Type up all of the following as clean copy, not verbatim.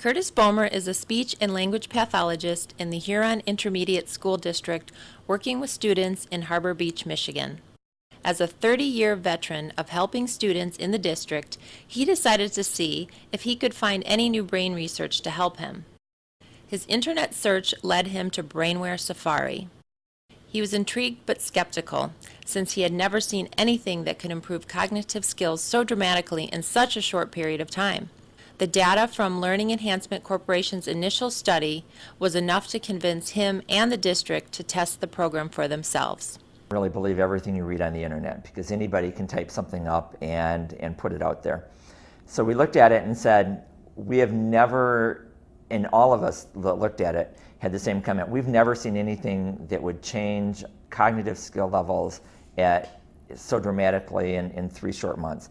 Curtis Boehmer is a speech and language pathologist in the Huron Intermediate School District working with students in Harbor Beach, Michigan. As a 30-year veteran of helping students in the district, he decided to see if he could find any new brain research to help him. His internet search led him to BrainWare Safari. He was intrigued but skeptical, since he had never seen anything that could improve cognitive skills so dramatically in such a short period of time. The data from Learning Enhancement Corporation's initial study was enough to convince him and the district to test the program for themselves. Really believe everything you read on the internet, because anybody can type something up and put it out there. So we looked at it and said, we have never, and all of us that looked at it had the same comment, we've never seen anything that would change cognitive skill levels so dramatically in 3 short months.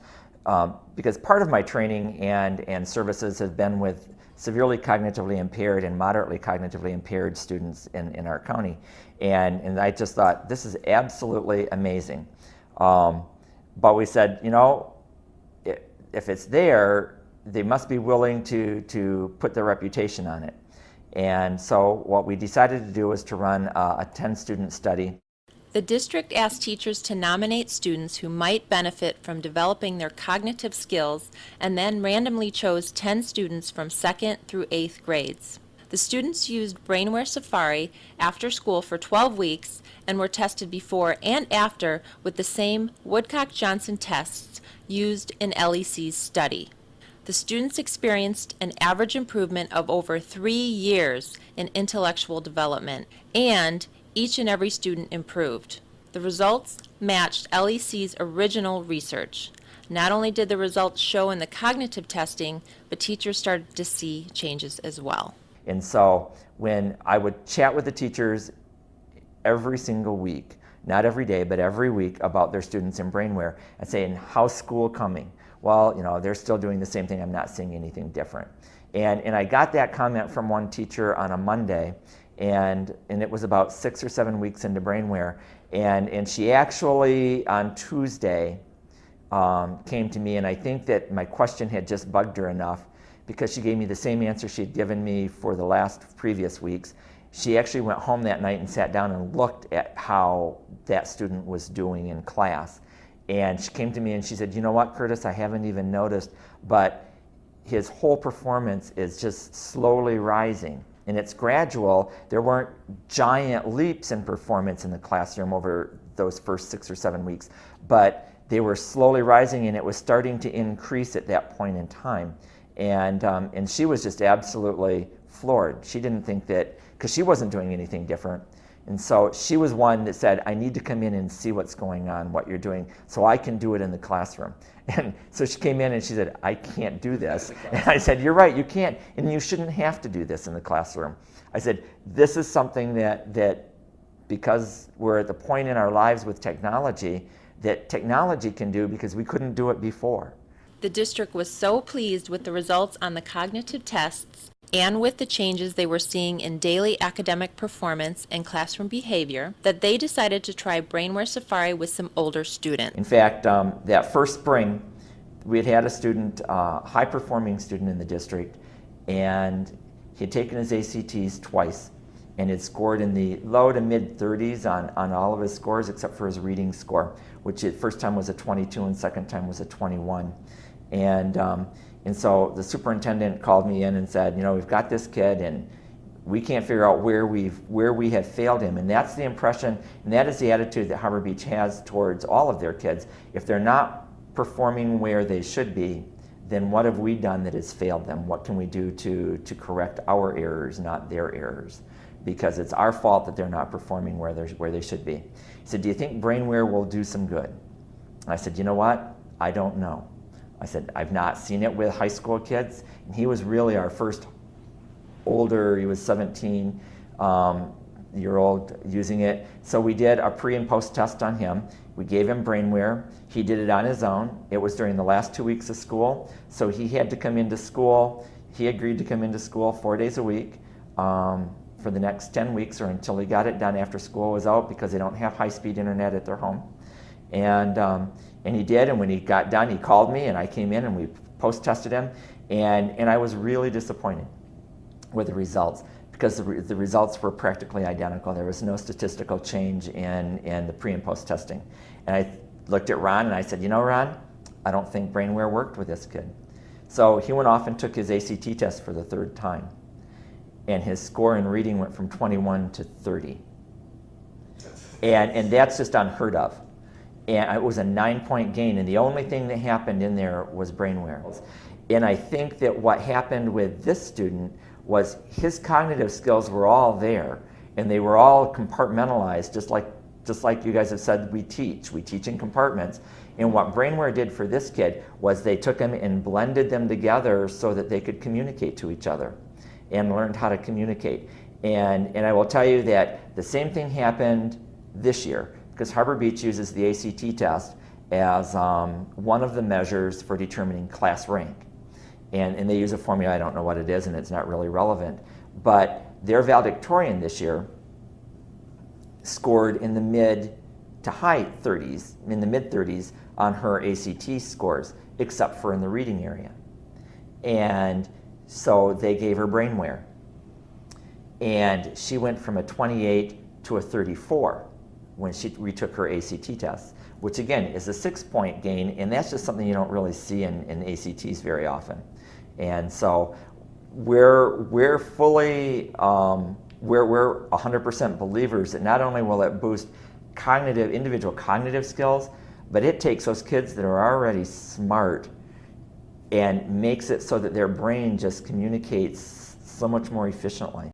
Because part of my training and services have been with severely cognitively impaired and moderately cognitively impaired students in our county. And I just thought, this is absolutely amazing. But we said, you know, if it's there, they must be willing to put their reputation on it. And so what we decided to do was to run a 10-student study. The district asked teachers to nominate students who might benefit from developing their cognitive skills and then randomly chose 10 students from 2nd through 8th grades. The students used BrainWare Safari after school for 12 weeks and were tested before and after with the same Woodcock-Johnson tests used in LEC's study. The students experienced an average improvement of over 3 years in intellectual development, and each and every student improved. The results matched LEC's original research. Not only did the results show in the cognitive testing, but teachers started to see changes as well. And so when I would chat with the teachers every single week, not every day, but every week, about their students in BrainWare, and saying, how's school coming? Well, you know, they're still doing the same thing. I'm not seeing anything different. And I got that comment from one teacher on a Monday, and it was about 6 or 7 weeks into BrainWare. And she actually, on Tuesday, came to me, and I think that my question had just bugged her enough, because she gave me the same answer she'd given me for the last previous weeks. She actually went home that night and sat down and looked at how that student was doing in class. And she came to me and she said, you know what, Curtis, I haven't even noticed, but his whole performance is just slowly rising. And it's gradual. There weren't giant leaps in performance in the classroom over those first 6 or 7 weeks, but they were slowly rising, and it was starting to increase at that point in time. And she was just absolutely floored. She didn't think that, because she wasn't doing anything different. And so she was one that said, I need to come in and see what's going on, what you're doing, so I can do it in the classroom. And so she came in and she said, I can't do this. And I said, you're right, you can't, and you shouldn't have to do this in the classroom. I said, this is something that because we're at the point in our lives with technology, that technology can do, because we couldn't do it before. The district was so pleased with the results on the cognitive tests and with the changes they were seeing in daily academic performance and classroom behavior that they decided to try BrainWare Safari with some older students. In fact, that first spring, we had a student, high-performing student in the district, and he had taken his ACTs twice and had scored in the low to mid-30s on all of his scores except for his reading score, which the first time was a 22 and second time was a 21. And so the superintendent called me in and said, you know, we've got this kid and we can't figure out where we have failed him. And that's the impression, and that is the attitude that Harbor Beach has towards all of their kids. If they're not performing where they should be, then what have we done that has failed them? What can we do to correct our errors, not their errors? Because it's our fault that they're not performing where they should be. He said, do you think BrainWare will do some good? I said, you know what? I don't know. I said, I've not seen it with high school kids. And he was really our first older, he was 17-year-old using it. So we did a pre and post test on him. We gave him BrainWare. He did it on his own. It was during the last 2 weeks of school. So he had to come into school. He agreed to come into school 4 days a week for the next 10 weeks, or until he got it done after school was out, because they don't have high-speed internet at their home. And he did, and when he got done, he called me, and I came in and we post-tested him, and I was really disappointed. were the results, because the results were practically identical. There was no statistical change in the pre and post testing. And I looked at Ron and I said, you know, Ron, I don't think BrainWare worked with this kid. So he went off and took his ACT test for the third time. And his score in reading went from 21 to 30. And that's just unheard of. And it was a 9-point gain, and the only thing that happened in there was BrainWare. And I think that what happened with this student was his cognitive skills were all there, and they were all compartmentalized, just like you guys have said we teach. We teach in compartments. And what BrainWare did for this kid was they took them and blended them together so that they could communicate to each other and learned how to communicate. And I will tell you that the same thing happened this year, because Harbor Beach uses the ACT test as one of the measures for determining class rank. And they use a formula, I don't know what it is, and it's not really relevant. But their valedictorian this year scored in the mid to high 30s, in the mid 30s on her ACT scores, except for in the reading area. And so they gave her BrainWare. And she went from a 28 to a 34 when she retook her ACT test, which again is a 6-point gain, and that's just something you don't really see in ACTs very often. And so we're fully, we're 100% believers that not only will it boost individual cognitive skills, but it takes those kids that are already smart and makes it so that their brain just communicates so much more efficiently.